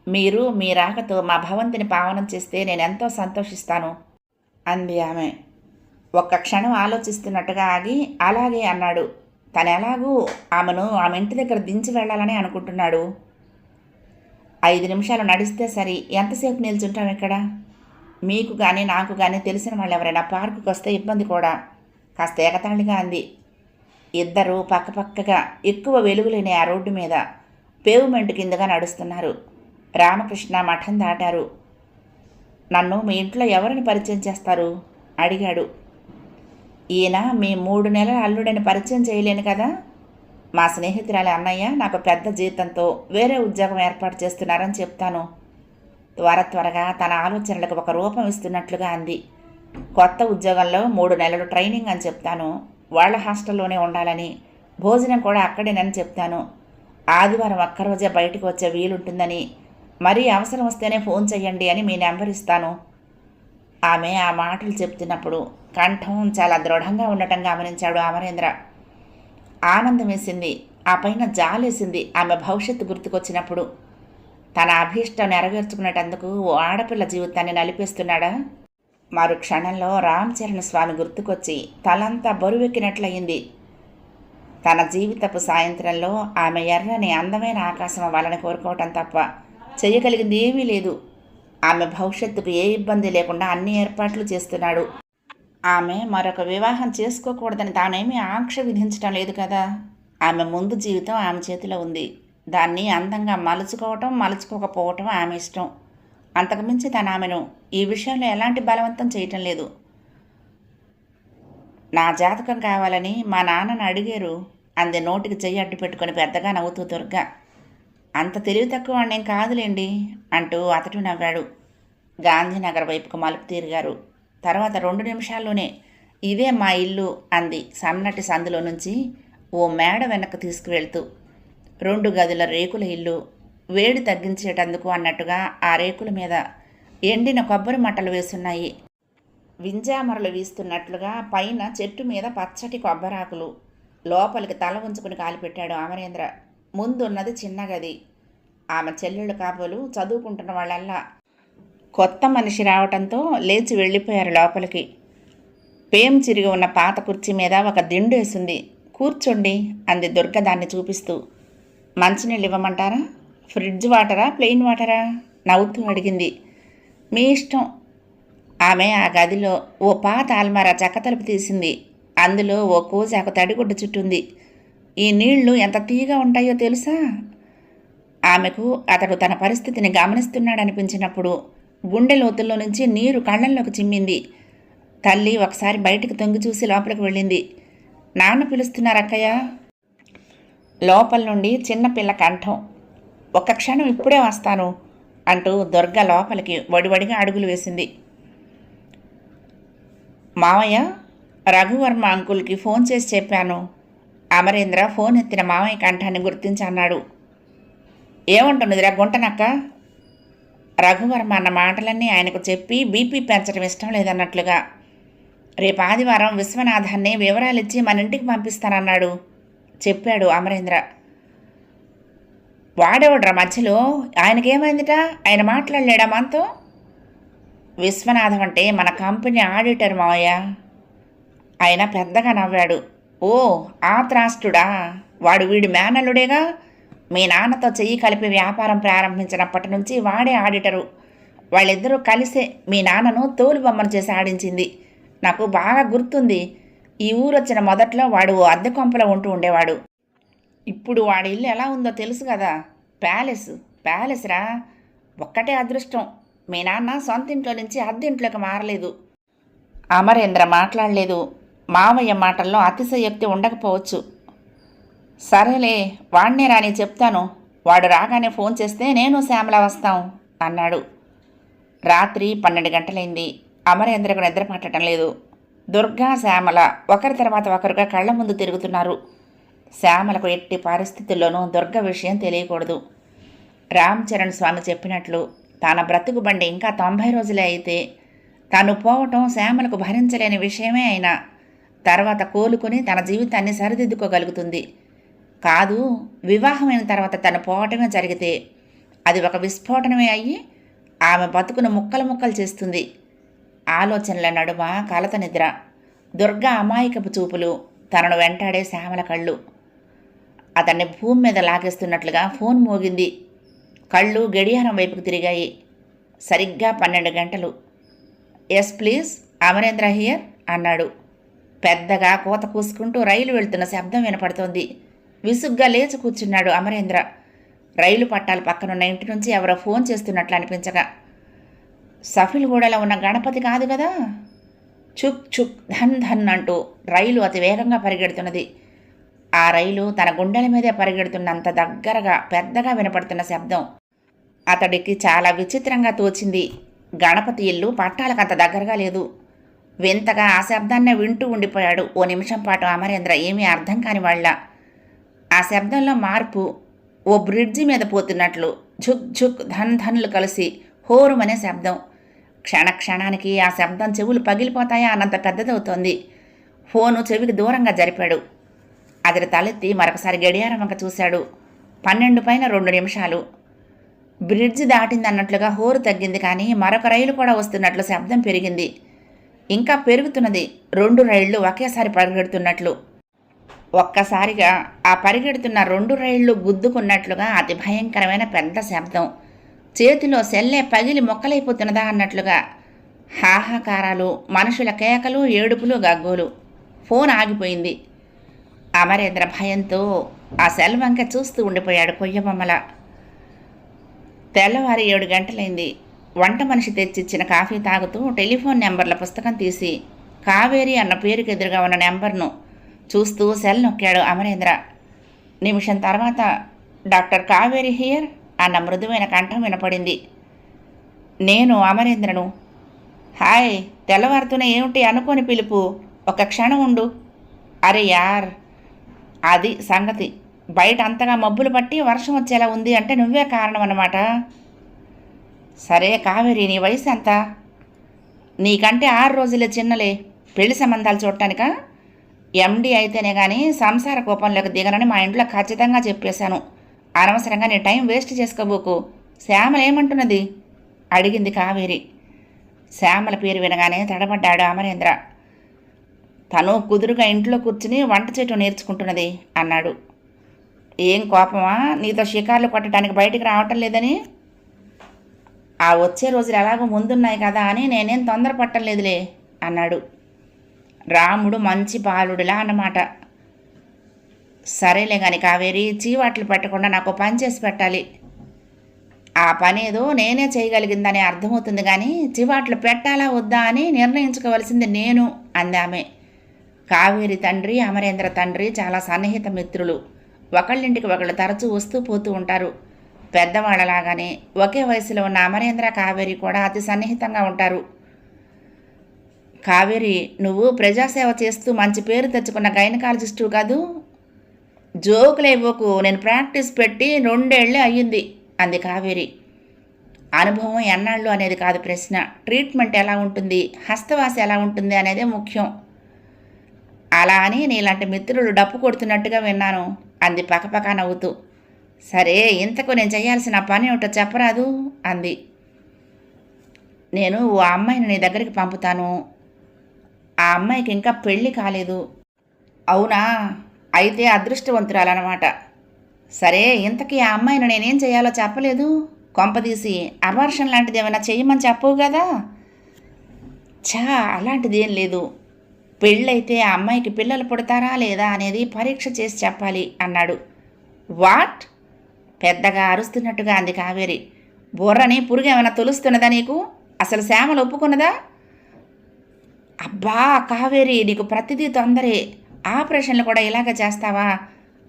మీరు మీ రాకతో మా భవంతిని పావనం చేస్తే నేనెంతో సంతోషిస్తాను అంది ఆమె. ఒక్క క్షణం ఆలోచిస్తున్నట్టుగా ఆగి అలాగే అన్నాడు. తను ఎలాగూ ఆమెను ఆమె ఇంటి దగ్గర దించి వెళ్ళాలని అనుకుంటున్నాడు. 5 నిమిషాలు నడిస్తే సరి. ఎంతసేపు నిల్చుంటాం ఇక్కడ? మీకు కానీ నాకు కానీ తెలిసిన వాళ్ళు ఎవరైనా పార్కుకి వస్తే ఇబ్బంది కూడా. కాస్త ఎగతాళిగా అంది. ఇద్దరూ పక్కపక్కగా ఎక్కువ వెలుగులేని ఆ రోడ్డు మీద పేవ్మెంట్ కిందగా నడుస్తున్నారు. రామకృష్ణ మఠం దాటారు. నన్ను మీ ఇంట్లో ఎవరిని పరిచయం చేస్తారు అడిగాడు. ఈయన మీ 3 నెలల అల్లుడని పరిచయం చేయలేను కదా. మా స్నేహితురాలి అన్నయ్య నాకు పెద్ద జీతంతో వేరే ఉద్యోగం ఏర్పాటు చేస్తున్నారని చెప్తాను. త్వరగా తన ఆలోచనలకు ఒక రూపం ఇస్తున్నట్లుగా అంది. కొత్త ఉద్యోగంలో 3 నెలలు ట్రైనింగ్ అని చెప్తాను. వాళ్ళ హాస్టల్లోనే ఉండాలని, భోజనం కూడా అక్కడేనని చెప్తాను. ఆదివారం ఒక్కరోజే బయటకు వచ్చే వీలుంటుందని, మరీ అవసరం వస్తేనే ఫోన్ చెయ్యండి అని మీ నెంబర్ ఇస్తాను. ఆమె ఆ మాటలు చెప్తున్నప్పుడు కంఠం చాలా దృఢంగా ఉండటం గమనించాడు అమరేంద్ర. ఆనందం వేసింది. ఆ పైన జాలేసింది. ఆమె భవిష్యత్తు గుర్తుకొచ్చినప్పుడు తన అభీష్టం నెరవేర్చుకునేటందుకు ఓ ఆడపిల్ల జీవితాన్ని నలిపేస్తున్నాడా? మరు క్షణంలో రామచరణ స్వామి గుర్తుకొచ్చి తలంతా బరువెక్కినట్లయింది. తన జీవితపు సాయంత్రంలో ఆమె ఎర్రని అందమైన ఆకాశం అవ్వాలని కోరుకోవటం తప్ప చేయగలిగింది ఏమీ లేదు. ఆమె భవిష్యత్తుకు ఏ ఇబ్బంది లేకుండా అన్ని ఏర్పాట్లు చేస్తున్నాడు. ఆమె మరొక వివాహం చేసుకోకూడదని తానేమీ ఆంక్ష విధించడం లేదు కదా. ఆమె ముందు జీవితం ఆమె చేతిలో ఉంది. దాన్ని అందంగా మలుచుకోవటం మలుచుకోకపోవటం ఆమె ఇష్టం. అంతకుమించి తను ఆమెను ఈ విషయంలో ఎలాంటి బలవంతం చేయటం లేదు. నా జాతకం కావాలని మా నాన్నను అడిగారు అంది నోటికి చెయ్యి అడ్డు పెట్టుకొని పెద్దగా నవ్వుతూ దుర్గ. అంత తెలివి తక్కువ వాణ్ణేం కాదులేండి అంటూ అతడు నవ్వాడు. గాంధీనగర్ వైపుకు మలుపు తిరిగారు. తర్వాత 2 నిమిషాల్లోనే ఇదే మా ఇల్లు అంది సన్నటి సందులో నుంచి ఓ మేడ వెనక్కి తీసుకువెళ్తూ. 2 గదుల రేకుల ఇల్లు. వేడి తగ్గించేటందుకు అన్నట్టుగా ఆ రేకుల మీద ఎండిన కొబ్బరి మట్టలు వేసున్నాయి. వింజామరలు వీస్తున్నట్లుగా పైన చెట్టు మీద పచ్చటి కొబ్బరాకులు. లోపలికి తల ఉంచుకుని కాలిపెట్టాడు అమరేంద్ర. ముందున్నది చిన్న గది. ఆమె చెల్లెళ్ళు కాబోలు చదువుకుంటున్న వాళ్ళల్లా కొత్త మనిషి రావటంతో లేచి వెళ్ళిపోయారు లోపలికి. పేం చిరిగి ఉన్న పాత కుర్చీ మీద ఒక దిండు వేసింది. కూర్చోండి అంది దుర్గ దాన్ని చూపిస్తూ. మంచినీళ్ళు ఇవ్వమంటారా? ఫ్రిడ్జ్ వాటరా ప్లెయిన్ వాటరా? నవ్వుతూ అడిగింది. మీ ఇష్టం. ఆమె ఆ గదిలో ఓ పాత ఆల్మారా చెక్కతలుపు తీసింది. అందులో ఓ కూజాకు తడిగుడ్డ చుట్టుంది. ఈ నీళ్లు ఎంత తీయగా ఉంటాయో తెలుసా? ఆమెకు అతడు తన పరిస్థితిని గమనిస్తున్నాడనిపించినప్పుడు గుండె లోతుల్లో నుంచి నీరు కళ్ళల్లోకి చిమ్మింది. తల్లి ఒకసారి బయటికి తొంగి చూసి లోపలికి వెళ్ళింది. నాన్న పిలుస్తున్నారక్కయ్య. లోపల నుండి చిన్నపిల్ల కంఠం. ఒక్క క్షణం ఇప్పుడే వస్తాను అంటూ దుర్గ లోపలికి వడివడిగా అడుగులు వేసింది. మావయ్య, రఘువర్మ అంకుల్కి ఫోన్ చేసి చెప్పాను. అమరేంద్ర ఫోన్ ఎత్తిన మావయ్య కంఠాన్ని గుర్తించి అన్నాడు. ఏమంటున్నదిరా గుంటనక్క? రఘువర్మ అన్న మాటలన్నీ ఆయనకు చెప్పి బీపీ పెంచడం ఇష్టం లేదన్నట్లుగా. రేపు ఆదివారం విశ్వనాథాన్ని వివరాలిచ్చి మన ఇంటికి పంపిస్తానన్నాడు చెప్పాడు అమరేంద్ర. వాడేవాడ్రా మధ్యలో? ఆయనకేమైందిట? ఆయన మాట్లాడలేడా మనతో? విశ్వనాథం అంటే మన కంపెనీ ఆడిటర్ మావయ్య. ఆయన పెద్దగా నవ్వాడు. ఓ, ఆ త్రాష్టుడా? వాడు వీడి మేనల్లుడేగా. మీ నాన్నతో చెయ్యి కలిపి వ్యాపారం ప్రారంభించినప్పటి నుంచి వాడే ఆడిటరు. వాళ్ళిద్దరూ కలిసే మీ నాన్నను తోలుబొమ్మను చేసి ఆడించింది. నాకు బాగా గుర్తుంది. ఈ ఊరొచ్చిన మొదట్లో వాడు అద్దె కొంపలో ఉంటూ ఉండేవాడు. ఇప్పుడు వాడి ఇల్లు ఎలా ఉందో తెలుసు కదా. ప్యాలెస్ రా. ఒక్కటే అదృష్టం, మీ నాన్న సొంత ఇంట్లో నుంచి అద్దెంట్లోకి మారలేదు. అమరేంద్ర మాట్లాడలేదు. మావయ్య మాటల్లో అతిశయోక్తి ఉండకపోవచ్చు. సరేలే, వాణ్ణే రాని చెప్తాను. వాడు రాగానే ఫోన్ చేస్తే నేను శ్యామల వస్తాం అన్నాడు. రాత్రి 12 గంటలైంది. అమరేంద్రకు నిద్ర పట్టడం లేదు. దుర్గా, శ్యామల ఒకరి తర్వాత ఒకరుగా కళ్ళ ముందు తిరుగుతున్నారు. శ్యామలకు ఎట్టి పరిస్థితుల్లోనూ దుర్గ విషయం తెలియకూడదు. రామ్ చరణ్ స్వామి చెప్పినట్లు తన బ్రతుకు బండి ఇంకా 90 రోజులే అయితే తను పోవటం శ్యామలకు భరించలేని విషయమే అయినా తర్వాత కోలుకుని తన జీవితాన్ని సరిదిద్దుకోగలుగుతుంది. కాదు, వివాహమైన తర్వాత తను పోవటమే జరిగితే అది ఒక విస్ఫోటనమే అయ్యి ఆమె బతుకును ముక్కలు ముక్కలు చేస్తుంది. ఆలోచనల నడుమ కలత నిద్ర. దుర్గ అమాయకపు చూపులు, తనను వెంటాడే శ్యామల కళ్ళు. అతన్ని భూమి మీద లాగేస్తున్నట్లుగా ఫోన్ మోగింది. కళ్ళు గడియారం వైపుకు తిరిగాయి. సరిగ్గా 12 గంటలు. ఎస్ ప్లీజ్, అమరేంద్ర హియర్ అన్నాడు. పెద్దగా కోత కూసుకుంటూ రైలు వెళ్తున్న శబ్దం వినపడుతోంది. విసుగ్గా లేచి కూర్చున్నాడు అమరేంద్ర. రైలు పట్టాల పక్కనున్న ఇంటి నుంచి ఎవరో ఫోన్ చేస్తున్నట్లు అనిపించగా. సఫిల్గూడలో ఉన్న గణపతి కాదు కదా? చుక్ చుక్ ధన్ ధన్ అంటూ రైలు అతి వేగంగా పరిగెడుతున్నది. ఆ రైలు తన గుండెల మీదే పరిగెడుతున్నంత దగ్గరగా పెద్దగా వినపడుతున్న శబ్దం అతడికి చాలా విచిత్రంగా తోచింది. గణపతి ఇల్లు పట్టాలకంత దగ్గరగా లేదు. వింతగా ఆ శబ్దాన్నే వింటూ ఉండిపోయాడు ఓ నిమిషం పాటు అమరేంద్ర. ఏమీ అర్థం కాని వాళ్ళ. ఆ శబ్దంలో మార్పు. ఓ బ్రిడ్జి మీద పోతున్నట్లు ఝుక్ ఝుక్ ధన్ ధన్లు కలిసి హోరుమనే శబ్దం. క్షణానికి ఆ శబ్దం చెవులు పగిలిపోతాయా అన్నంత పెద్దదవుతోంది. ఫోను చెవికి దూరంగా జరిపాడు. అతడి తలెత్తి మరొకసారి గడియారం వంక చూశాడు. 12 పైన 2 నిమిషాలు. బ్రిడ్జి దాటిందన్నట్లుగా హోరు తగ్గింది, కానీ మరొక రైలు కూడా వస్తున్నట్లు శబ్దం పెరిగింది. ఇంకా పెరుగుతున్నది. 2 రైళ్లు ఒకేసారి పరిగెడుతున్నట్లు. ఒక్కసారిగా ఆ పరిగెడుతున్న 2 రైళ్లు గుద్దుకున్నట్లుగా అతి భయంకరమైన పెద్ద శబ్దం. చేతిలో సెల్లే పగిలి మొక్కలైపోతున్నదా అన్నట్లుగా. హాహాకారాలు, మనుషుల కేకలు, ఏడుపులు, గగ్గోలు. ఫోన్ ఆగిపోయింది. అమరేంద్ర భయంతో ఆ సెల్ వంక చూస్తూ ఉండిపోయాడు కొయ్యబొమ్మల. తెల్లవారి 7 గంటలైంది. వంట మనిషి తెచ్చిచ్చిన కాఫీ తాగుతూ టెలిఫోన్ నెంబర్ల పుస్తకం తీసి కావేరి అన్న పేరుకు ఎదురుగా ఉన్న నెంబర్ను చూస్తూ సెల్ నొక్కాడు అమరేంద్ర. నిమిషం తర్వాత డాక్టర్ కావేరి హియర్ అన్న మృదువైన కంఠం వినపడింది. నేను అమరేంద్రను. హాయ్, తెల్లవారుతూనే ఏమిటి అనుకోని పిలుపు? ఒక క్షణం ఉండు. అరే యార్, అది సంగతి. బయట అంతగా మబ్బులు పట్టి వర్షం వచ్చేలా ఉంది అంటే నువ్వే కారణం అన్నమాట. సరే కావేరి, నీ వయసు ఎంత? నీకంటే 6 రోజులే చిన్నలే. పెళ్లి సంబంధాలు చూడటానికా? ఎండి అయితేనే కానీ సంసార కోపంలోకి దిగనని మా ఇంట్లో ఖచ్చితంగా చెప్పేశాను. అనవసరంగా నీ టైం వేస్ట్ చేసుకోబోకు. శ్యామల ఏమంటున్నది? అడిగింది కావేరి. శ్యామల పేరు వినగానే తడబడ్డాడు అమరేంద్ర. తను కుదురుగా ఇంట్లో కూర్చుని వంట చేయటం నేర్చుకుంటున్నది అన్నాడు. ఏం కోపమా నీతో షికార్లు కొట్టడానికి బయటికి రావటం లేదని? ఆ వచ్చే రోజులు ఎలాగో ముందున్నాయి కదా అని నేనేం తొందరపట్టలేదులే అన్నాడు. రాముడు మంచి బాలుడిలా అన్నమాట. సరేలే కాని కావేరి, చీవాట్లు పెట్టకుండా నాకు పని చేసి పెట్టాలి. ఆ పనేదో నేనే చేయగలిగిందని అర్థమవుతుంది కానీ చివాట్లు పెట్టాలా వద్దా అని నిర్ణయించుకోవలసింది నేను అందామె. కావేరి తండ్రి అమరేంద్ర తండ్రి చాలా సన్నిహిత మిత్రులు. ఒకళ్ళింటికి ఒకళ్ళు తరచూ వస్తూ పోతూ ఉంటారు. పెద్దవాళ్ళలాగానే ఒకే వయసులో ఉన్న అమరేంద్ర కావేరి కూడా అతి సన్నిహితంగా ఉంటారు. కావేరి, నువ్వు ప్రజాసేవ చేస్తూ మంచి పేరు తెచ్చుకున్న గైనకాలజిస్టు కాదు? జోకులేవోకు, నేను ప్రాక్టీస్ పెట్టి 2 ఏళ్లే అయ్యింది అంది కావేరి. అనుభవం ఎన్నాళ్ళు అనేది కాదు ప్రశ్న. ట్రీట్మెంట్ ఎలా ఉంటుంది, హస్తవాసి ఎలా ఉంటుంది అనేదే ముఖ్యం. అలా అని నీలాంటి మిత్రులు డప్పు కొడుతున్నట్టుగా విన్నాను అంది పకపక నవ్వుతూ. సరే, ఇంతకు నేను చేయాల్సిన పని ఏమిటో చెప్పరాదు అంది. నేను ఓ అమ్మాయిని నీ దగ్గరికి పంపుతాను. ఆ అమ్మాయికి ఇంకా పెళ్ళి కాలేదు. అవునా? అయితే అదృష్టవంతురాలన్నమాట. సరే, ఇంతకీ ఆ అమ్మాయిని నేనేం చేయాలో చెప్పలేదు. కొంపదీసి అబార్షన్ లాంటిది ఏమైనా చేయమని చెప్పవు కదా? ఛా, అలాంటిదేం లేదు. పెళ్ళైతే ఆ అమ్మాయికి పిల్లలు పుడతారా లేదా అనేది పరీక్ష చేసి చెప్పాలి అన్నాడు. వాట్? పెద్దగా అరుస్తున్నట్టుగా అంది కావేరి. బుర్రని పురుగు ఏమైనా తొలుస్తున్నదా నీకు? అసలు శ్యామలు ఒప్పుకున్నదా? అబ్బా కావేరి, నీకు ప్రతిదీ తొందరే. ఆపరేషన్లు కూడా ఇలాగ చేస్తావా?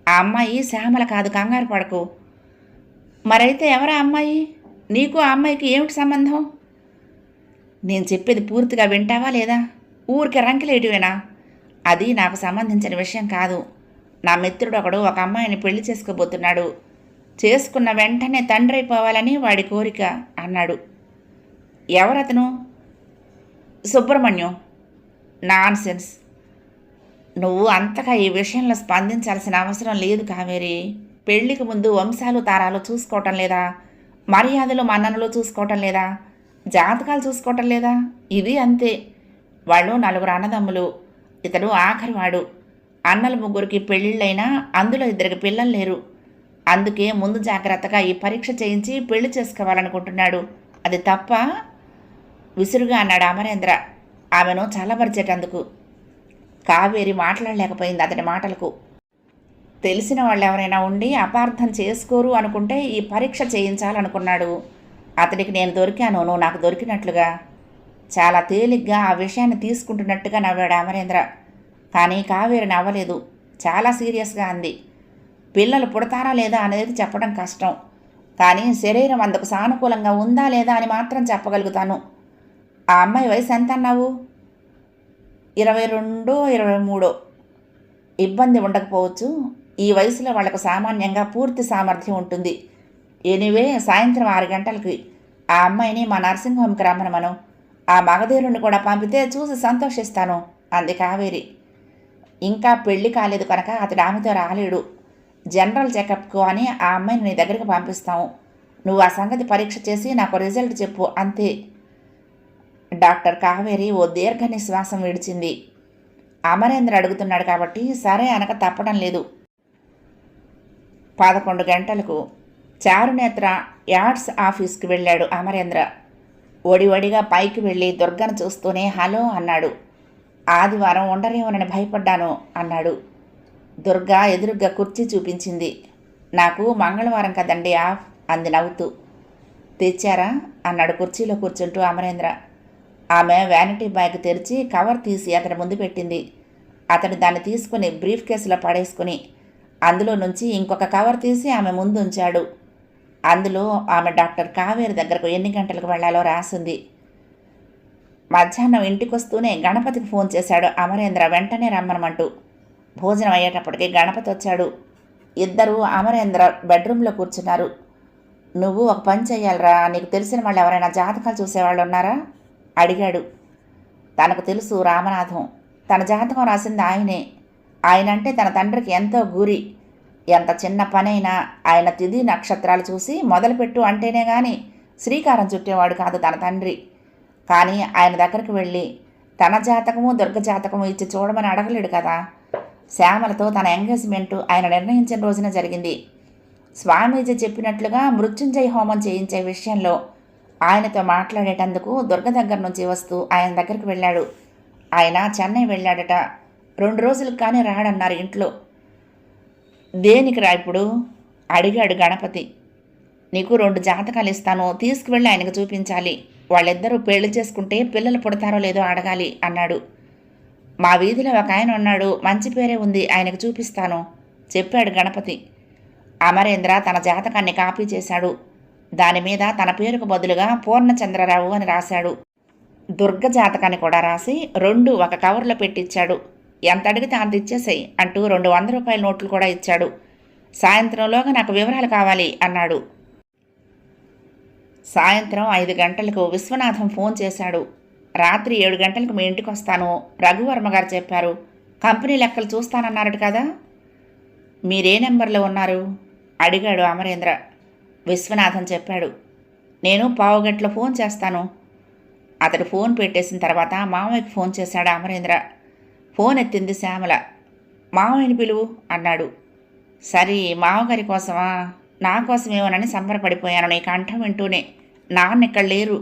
ఆ అమ్మాయి శ్యామల కాదు, కంగారు పడకు. మరైతే ఎవరా అమ్మాయి? నీకు ఆ అమ్మాయికి ఏమిటి సంబంధం? నేను చెప్పేది పూర్తిగా వింటావా లేదా? ఊరికే రంకిలేటివేనా? అది నాకు సంబంధించిన విషయం కాదు. నా మిత్రుడు ఒకడు ఒక అమ్మాయిని పెళ్లి చేసుకోబోతున్నాడు. చేసుకున్న వెంటనే తండ్రి అయిపోవాలని వాడి కోరిక అన్నాడు. ఎవరతను? సుబ్రహ్మణ్యం. నాన్సెన్స్. నువ్వు అంతగా ఈ విషయంలో స్పందించాల్సిన అవసరం లేదు కావేరి. పెళ్లికి ముందు వంశాలు తారాలు చూసుకోవటం లేదా? మర్యాదలు మన్ననలు చూసుకోవటం లేదా? జాతకాలు చూసుకోవటం లేదా? ఇది అంతే. వాళ్ళు 4 అన్నదమ్ములు. ఇతడు ఆఖరివాడు. అన్నల 3కి పెళ్ళిళ్ళైనా అందులో 2కి పిల్లలు లేరు. అందుకే ముందు జాగ్రత్తగా ఈ పరీక్ష చేయించి పెళ్లి చేసుకోవాలనుకుంటున్నాడు. అది తప్ప? విసురుగా అన్నాడు అమరేంద్ర ఆమెను చల్లబరిచేటందుకు. కావేరి మాట్లాడలేకపోయింది అతని మాటలకు. తెలిసిన వాళ్ళు ఎవరైనా ఉండి అపార్థం చేసుకోరు అనుకుంటే ఈ పరీక్ష చేయించాలనుకున్నాడు. అతడికి నేను దొరికాను, నువ్వు నాకు దొరికినట్లుగా. చాలా తేలిగ్గా ఆ విషయాన్ని తీసుకుంటున్నట్టుగా నవ్వాడు అమరేంద్ర. కానీ కావేరి నవ్వలేదు. చాలా సీరియస్గా అంది. పిల్లలు పుడతారా లేదా అనేది చెప్పడం కష్టం. కానీ శరీరం అందుకు సానుకూలంగా ఉందా లేదా అని మాత్రం చెప్పగలుగుతాను. ఆ అమ్మాయి వయసు ఎంత అన్నావు? 22, 23. ఇబ్బంది ఉండకపోవచ్చు. ఈ వయసులో వాళ్లకు సామాన్యంగా పూర్తి సామర్థ్యం ఉంటుంది. ఎనీవే, సాయంత్రం 6 గంటలకి ఆ అమ్మాయిని మా నర్సింగ్ హోమ్కి రమ్మను. ఆ మగధీరుని కూడా పంపితే చూసి సంతోషిస్తాను అంది కావేరి. ఇంకా పెళ్లి కాలేదు కనుక అతడు ఆమెతో రాలేడు. జనరల్ చెకప్కు అని ఆ అమ్మాయిని నీ దగ్గరికి పంపిస్తాము. నువ్వు ఆ సంగతి పరీక్ష చేసి నాకు రిజల్ట్ చెప్పు, అంతే. డాక్టర్ కావేరి ఓ దీర్ఘ నిశ్వాసం విడిచింది. అమరేంద్ర అడుగుతున్నాడు కాబట్టి సరే అనక తప్పడం లేదు. 11 గంటలకు చారునేత్ర యార్డ్స్ ఆఫీస్కి వెళ్ళాడు అమరేంద్ర. ఒడివడిగా పైకి వెళ్ళి దుర్గను చూస్తూనే హలో అన్నాడు. ఆదివారం ఉండరేమోనని భయపడ్డాను అన్నాడు. దుర్గా ఎదురుగ్గా కుర్చీ చూపించింది. నాకు మంగళవారం కదండి ఆఫ్ అంది నవ్వుతూ. తెచ్చారా అన్నాడు కుర్చీలో కూర్చుంటూ అమరేంద్ర. ఆమె వ్యానిటీ బ్యాగ్ తెరిచి కవర్ తీసి అతని ముందు పెట్టింది. అతడు దాన్ని తీసుకుని బ్రీఫ్ కేసులో పడేసుకుని అందులో నుంచి ఇంకొక కవర్ తీసి ఆమె ముందు ఉంచాడు. అందులో ఆమె డాక్టర్ కావేరి దగ్గరకు ఎన్ని గంటలకు వెళ్లాలో రాసింది. మధ్యాహ్నం ఇంటికొస్తూనే గణపతికి ఫోన్ చేశాడు అమరేంద్ర వెంటనే రమ్మనమంటూ. భోజనం అయ్యేటప్పటికి గణపతి వచ్చాడు. ఇద్దరూ అమరేంద్ర బెడ్రూమ్లో కూర్చున్నారు. నువ్వు ఒక పని చెయ్యాలరా, నీకు తెలిసిన వాళ్ళు ఎవరైనా జాతకాలు చూసేవాళ్ళు ఉన్నారా అడిగాడు. తనకు తెలుసు రామనాథం. తన జాతకం రాసింది ఆయనే. ఆయనంటే తన తండ్రికి ఎంతో గురి. ఎంత చిన్న పనైనా ఆయన తిథి నక్షత్రాలు చూసి మొదలుపెట్టు అంటేనే కానీ శ్రీకారం చుట్టేవాడు కాదు తన తండ్రి. కానీ ఆయన దగ్గరికి వెళ్ళి తన జాతకము దుర్గ జాతకము ఇచ్చి చూడమని అడగలేడు కదా. శ్యామలతో తన ఎంగేజ్మెంటు ఆయన నిర్ణయించిన రోజున జరిగింది. స్వామీజీ చెప్పినట్లుగా మృత్యుంజయ హోమం చేయించే విషయంలో ఆయనతో మాట్లాడేటందుకు దుర్గ దగ్గర నుంచి వస్తూ ఆయన దగ్గరికి వెళ్ళాడు. ఆయన చెన్నై వెళ్ళాడట. 2 రోజులకు కానీ రాడన్నారు ఇంట్లో. దేనికి రా ఇప్పుడు అడిగాడు గణపతి. నీకు 2 జాతకాలు ఇస్తాను, తీసుకువెళ్ళి ఆయనకు చూపించాలి. వాళ్ళిద్దరూ పెళ్లి చేసుకుంటే పిల్లలు పుడతారో లేదో అడగాలి అన్నాడు. మా వీధిలో ఒక ఆయన ఉన్నాడు, మంచి పేరే ఉంది, ఆయనకు చూపిస్తాను చెప్పాడు గణపతి. అమరేంద్ర తన జాతకాన్ని కాపీ చేశాడు. దాని మీద తన పేరుకు బదులుగా పూర్ణచంద్రరావు అని రాశాడు. దుర్గ జాతకాన్ని కూడా రాసి 2 ఒక కవర్లో పెట్టిచ్చాడు. ఎంత అడిగితే అంత ఇచ్చేసాయి అంటూ 200 రూపాయల నోట్లు కూడా ఇచ్చాడు. సాయంత్రంలోగా నాకు వివరాలు కావాలి అన్నాడు. సాయంత్రం 5 గంటలకు విశ్వనాథం ఫోన్ చేశాడు. రాత్రి 7 గంటలకు మీ ఇంటికి వస్తాను, రఘువర్మ గారు చెప్పారు. కంపెనీ లెక్కలు చూస్తానన్నారట కదా. మీరే నెంబర్లో ఉన్నారు అడిగాడు అమరేంద్ర. విశ్వనాథం చెప్పాడు. నేను పావుగంటలో ఫోన్ చేస్తాను. అతడు ఫోన్ పెట్టేసిన తర్వాత మామయ్యకి ఫోన్ చేశాడు అమరేంద్ర. ఫోన్ ఎత్తింది శ్యామల. మామయ్యని పిలువు అన్నాడు. సరే మామగారి కోసమా? నా కోసమేమోనని సంబరపడిపోయాను నీ కంఠం వింటూనే. నాన్న ఇక్కడ లేరు.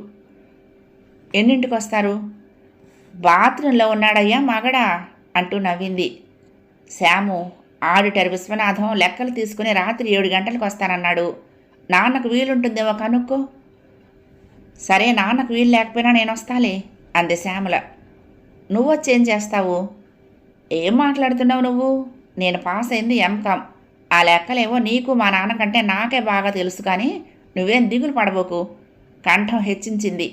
ఎన్నింటికి వస్తారు? బాత్రూంలో ఉన్నాడయ్యా మగడా అంటూ నవ్వింది. శ్యాము, ఆడిటర్ విశ్వనాథం లెక్కలు తీసుకుని రాత్రి 7 గంటలకు వస్తానన్నాడు. నాన్నకు వీలుంటుందేమో కనుక్కో. సరే, నాన్నకు వీలు లేకపోయినా నేను వస్తాలే అంది శ్యామల. నువ్వొచ్చేం చేస్తావు? ఏం మాట్లాడుతున్నావు నువ్వు? నేను పాస్ అయింది ఎంకామ్. ఆ లెక్కలేవో నీకు మా నాన్నకంటే నాకే బాగా తెలుసు, కానీ నువ్వేం దిగులు పడబోకు కంఠం హెచ్చించింది.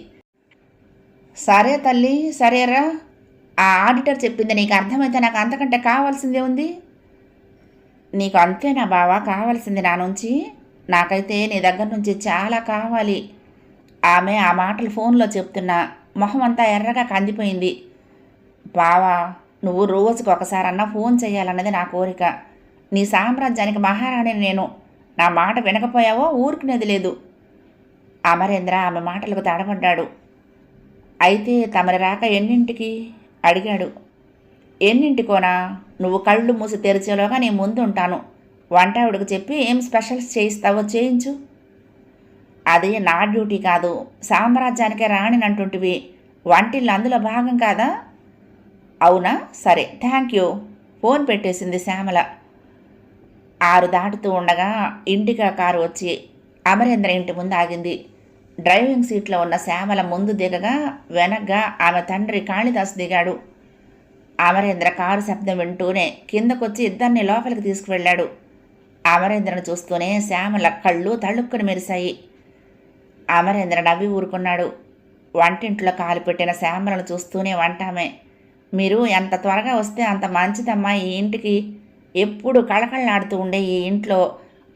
సరే తల్లి, సరేరా. ఆ ఆడిటర్ చెప్పింది నీకు అర్థమైతే నాకు అంతకంటే కావాల్సిందే ఉంది. నీకు అంతేనా బావా కావాల్సింది నా నుంచి? నాకైతే నీ దగ్గర నుంచి చాలా కావాలి. ఆమె ఆ మాటలు ఫోన్లో చెప్తున్నా మొహం అంతా ఎర్రగా కందిపోయింది. బావా, నువ్వు రోజుకు ఒకసారన్నా ఫోన్ చేయాలన్నది నా కోరిక. నీ సామ్రాజ్యానికి మహారాణిని నేను. నా మాట వినకపోయావో ఊరుకునేది లేదు. అమరేంద్ర ఆమె మాటలకు తడబడ్డాడు. అయితే తమరి రాక ఎన్నింటికి అడిగాడు. ఎన్నింటికోనా? నువ్వు కళ్ళు మూసి తెరిచేలోగా నేను ముందు ఉంటాను. వంటావిడికి చెప్పి ఏం స్పెషల్స్ చేయిస్తావో చేయించు. అది నా డ్యూటీ కాదు, సామ్రాజ్యానికే రాణినంటుంటివి. వంటిల్లు అందులో భాగం కాదా? అవునా? సరే, థ్యాంక్ యూ. ఫోన్ పెట్టేసింది శ్యామల. 6 దాటుతూ ఉండగా ఇండికా కారు వచ్చి అమరేంద్ర ఇంటి ముందు ఆగింది. డ్రైవింగ్ సీట్లో ఉన్న శ్యామల ముందు దిగగా వెనగ్గా ఆమె తండ్రి కాళిదాస్ దిగాడు. అమరేంద్ర కారు శబ్దం వింటూనే కిందకొచ్చి ఇద్దరిని లోపలికి తీసుకువెళ్ళాడు. అమరేంద్రను చూస్తూనే శ్యామల కళ్ళు తళుక్కుని మెరిశాయి. అమరేంద్ర నవ్వి ఊరుకున్నాడు. వంటింట్లో కాలు పెట్టిన శ్యామలను చూస్తూనే వంటామే, మీరు ఎంత త్వరగా వస్తే అంత మంచిదమ్మా. ఈ ఇంటికి ఎప్పుడు కళకళలాడుతూ ఉండే ఈ ఇంట్లో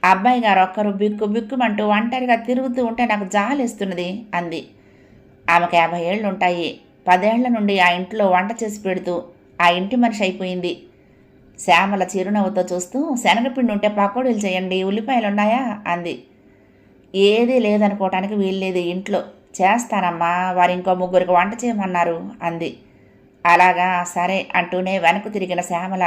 అబ్బాయి గారు ఒక్కరు బిక్కు బిక్కుమంటూ ఒంటరిగా తిరుగుతూ ఉంటే నాకు జాలేస్తున్నది అంది. ఆమెకు 50 ఏళ్ళుంటాయి. 10 ఏళ్ల నుండి ఆ ఇంట్లో వంట చేసి పెడుతూ ఆ ఇంటి మనిషి అయిపోయింది. శ్యామల చిరునవ్వుతో చూస్తూ శనగపిండి ఉంటే పకోడీలు చేయండి, ఉల్లిపాయలున్నాయా అంది. ఏదీ లేదనుకోవటానికి వీల్లేదు ఇంట్లో. చేస్తానమ్మా, వారు ఇంకో 3 వంట చేయమన్నారు అంది. అలాగా, సరే అంటూనే వెనక్కు తిరిగిన శ్యామల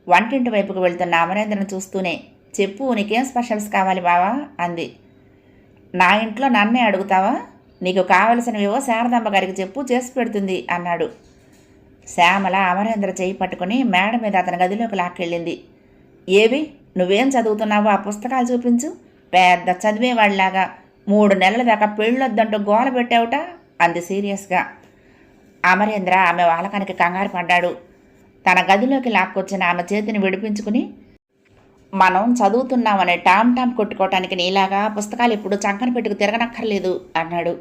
వంటింటి వైపుకు వెళ్తున్న అమరేంద్రను చూస్తూనే, చెప్పు నీకేం స్పెషల్స్ కావాలి బావా అంది. నా ఇంట్లో నన్నే అడుగుతావా? నీకు కావలసినవివో శారదాంబ గారికి చెప్పు, చేసి పెడుతుంది అన్నాడు. శ్యామల అమరేంద్ర చేయి పట్టుకుని మేడ మీద అతని గదిలోకి లాక్కెళ్ళింది. ఏవి, నువ్వేం చదువుతున్నావో ఆ పుస్తకాలు చూపించు, పెద్ద చదివేవాడిలాగా 3 నెలల దాకా పెళ్ళొద్దంటూ గోల పెట్టావుట అంది సీరియస్గా. అమరేంద్ర ఆమె వాలకానికి కంగారు పడ్డాడు. తన గదిలోకి లాక్కొచ్చిన ఆమె చేతిని విడిపించుకుని, మనం చదువుతున్నామనే టామ్ కొట్టుకోవటానికి నీలాగా పుస్తకాలు ఇప్పుడు చంకన పెట్టుకు తిరగనక్కర్లేదు అన్నాడు.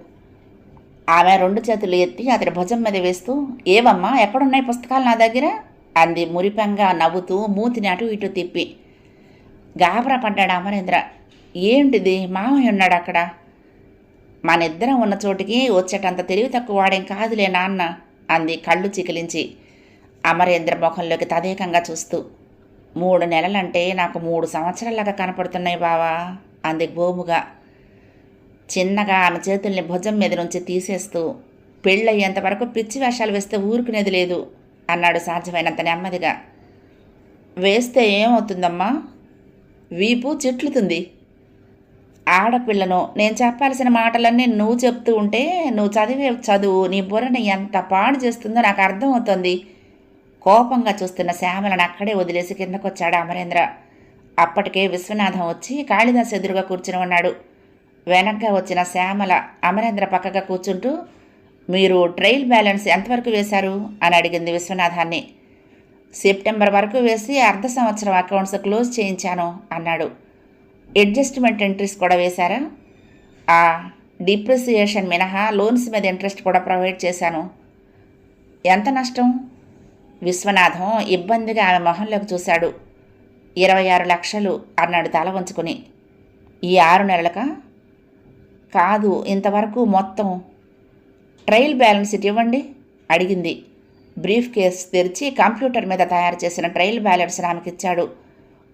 ఆమె 2 చేతులు ఎత్తి అతడి భుజం మీద వేస్తూ, ఏవమ్మా, ఎక్కడున్నాయి పుస్తకాలు నా దగ్గర అంది మురిపంగా నవ్వుతూ మూతిని అటు ఇటు తిప్పి. గాబరా పడ్డాడు అమరేంద్ర. ఏంటిది, మామయ్య ఉన్నాడు అక్కడ. మనిద్దరం ఉన్న చోటికి వచ్చేటంత తెలివి తక్కువ వాడేం కాదులే నాన్న అంది కళ్ళు చికిలించి అమరేంద్ర ముఖంలోకి తదేకంగా చూస్తూ. 3 నెలలంటే నాకు 3 సంవత్సరాలాగా కనపడుతున్నాయి బావా అంది గోముగా. చిన్నగా ఆమె చేతుల్ని భుజం మీద నుంచి తీసేస్తూ, పెళ్ళయ్యేంత వరకు పిచ్చి వేషాలు వేస్తే ఊరుకునేది లేదు అన్నాడు సాధ్యమైనంత నెమ్మదిగా. వేస్తే ఏమవుతుందమ్మా? వీపు చిట్లుతుంది. ఆడపిల్లను నేను చెప్పాల్సిన మాటలన్నీ నువ్వు చెప్తూ ఉంటే నువ్వు చదివే చదువు నీ బుర్రని ఎంత పాడు చేస్తుందో నాకు అర్థమవుతుంది. కోపంగా చూస్తున్న శ్యామలను అక్కడే వదిలేసి కిందకొచ్చాడు అమరేంద్ర. అప్పటికే విశ్వనాథం వచ్చి కాళిదాస్ ఎదురుగా కూర్చుని ఉన్నాడు. వెనక్గా వచ్చిన శ్యామల అమరేంద్ర పక్కగా కూర్చుంటూ, మీరు ట్రయల్ బ్యాలెన్స్ ఎంతవరకు వేశారు అని అడిగింది విశ్వనాథాన్ని. సెప్టెంబర్ వరకు వేసి అర్ధ సంవత్సరం అకౌంట్స్ క్లోజ్ చేయించాను అన్నాడు. అడ్జస్ట్మెంట్ ఎంట్రీస్ కూడా వేశారా? ఆ డిప్రిసియేషన్ మినహా లోన్స్ మీద ఇంట్రెస్ట్ కూడా ప్రొవైడ్ చేశాను. ఎంత నష్టం? విశ్వనాథం ఇబ్బందిగా ఆమె మొహంలోకి చూశాడు. 26 లక్షలు అన్నాడు తల వంచుకుని. ఈ 6 నెలలకా? కాదు, ఇంతవరకు మొత్తం. ట్రయల్ బ్యాలెన్స్ ఇటు ఇవ్వండి అడిగింది. బ్రీఫ్ కేస్ తెరిచి కంప్యూటర్ మీద తయారు చేసిన ట్రయల్ బ్యాలెన్స్ ఆమెకిచ్చాడు.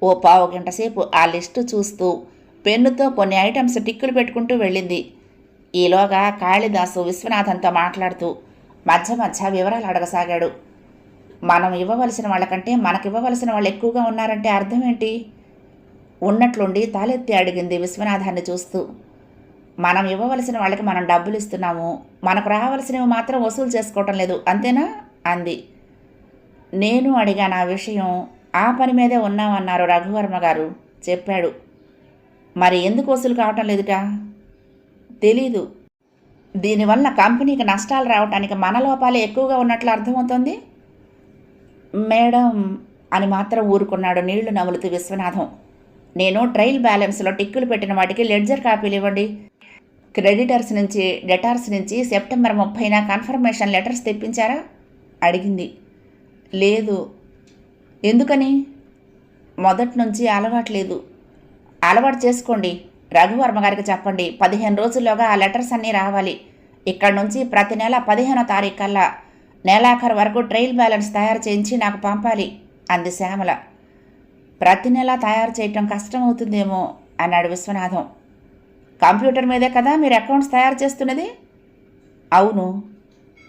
ఓ 15 గంట సేపు ఆ లిస్టు చూస్తూ పెన్నుతో కొన్ని ఐటమ్స్ టిక్కులు పెట్టుకుంటూ వెళ్ళింది. ఈలోగా కాళిదాసు విశ్వనాథంతో మాట్లాడుతూ మధ్య మధ్య వివరాలు అడగసాగాడు. మనం ఇవ్వవలసిన వాళ్ళకంటే మనకివ్వవలసిన వాళ్ళు ఎక్కువగా ఉన్నారంటే అర్థం ఏంటి? ఉన్నట్లుండి తలెత్తి అడిగింది విశ్వనాథాన్ని చూస్తూ. మనం ఇవ్వవలసిన వాళ్ళకి మనం డబ్బులు ఇస్తున్నాము, మనకు రావలసినవి మాత్రం వసూలు చేసుకోవటం లేదు, అంతేనా అంది. నేను అడిగాను ఆ విషయం. ఆ పని మీదే ఉన్నామన్నారు రఘువర్మ గారు చెప్పాడు. మరి ఎందుకు వసూలు కావటం లేదుట? తెలీదు. దీనివల్ల కంపెనీకి నష్టాలు రావటానికి మన లోపాలే ఎక్కువగా ఉన్నట్లు అర్థమవుతుంది. మేడం అని మాత్రం ఊరుకున్నాడు నీళ్లు నములుతూ విశ్వనాథం. నేను ట్రయల్ బ్యాలెన్స్లో టిక్కులు పెట్టిన వాటికి లెడ్జర్ కాపీలు ఇవ్వండి. క్రెడిటర్స్ నుంచి డెటార్స్ నుంచి సెప్టెంబర్ 30న కన్ఫర్మేషన్ లెటర్స్ తెప్పించారా అడిగింది. లేదు. ఎందుకని? మొదటి నుంచి అలవాట్లేదు. అలవాటు చేసుకోండి. రఘువర్మ గారికి చెప్పండి, 15 రోజుల్లోగా ఆ లెటర్స్ అన్నీ రావాలి. ఇక్కడ నుంచి ప్రతి నెల 15వ తారీఖు కల్లా నెలాఖరు వరకు ట్రయల్ బ్యాలెన్స్ తయారు చేయించి నాకు పంపాలి అంది శ్యామల. ప్రతి నెల తయారు చేయటం కష్టమవుతుందేమో అన్నాడు విశ్వనాథం. కంప్యూటర్ మీదే కదా మీరు అకౌంట్స్ తయారు చేస్తున్నది? అవును.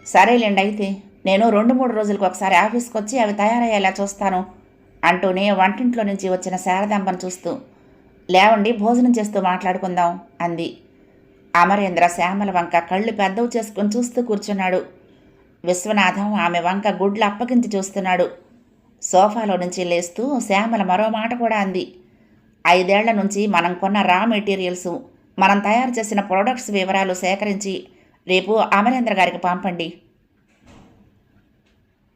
సరేలేండి, అయితే నేను 2-3 రోజులకు ఒకసారి ఆఫీస్కి వచ్చి అవి తయారయ్యేలా చూస్తాను అంటూనే వంటింట్లో నుంచి వచ్చిన శారదాంబను చూస్తూ, లేవండి భోజనం చేస్తూ మాట్లాడుకుందాం అంది. అమరేంద్ర శ్యామల వంక కళ్ళు పెద్దవి చేసుకుని చూస్తూ కూర్చున్నాడు. విశ్వనాథం ఆమె వంక గుడ్లు అప్పగించి చూస్తున్నాడు. సోఫాలో నుంచి లేస్తూ శ్యామల మరో మాట కూడా అంది. 5 ఏళ్ల నుంచి మనం కొన్న రా మెటీరియల్స్, మనం తయారు చేసిన ప్రొడక్ట్స్ వివరాలు సేకరించి రేపు అమరేంద్ర గారికి పంపండి.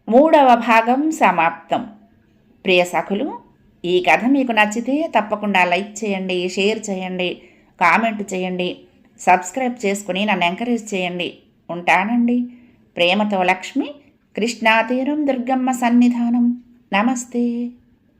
3వ భాగం సమాప్తం. ప్రియ సఖులు, ఈ కథ మీకు నచ్చితే తప్పకుండా లైక్ చేయండి, షేర్ చేయండి, కామెంట్ చేయండి, సబ్స్క్రైబ్ చేసుకుని నన్ను ఎంకరేజ్ చేయండి. ఉంటానండి. ప్రేమతో లక్ష్మి, కృష్ణాతీరం దుర్గమ్మ సన్నిధానం. నమస్తే.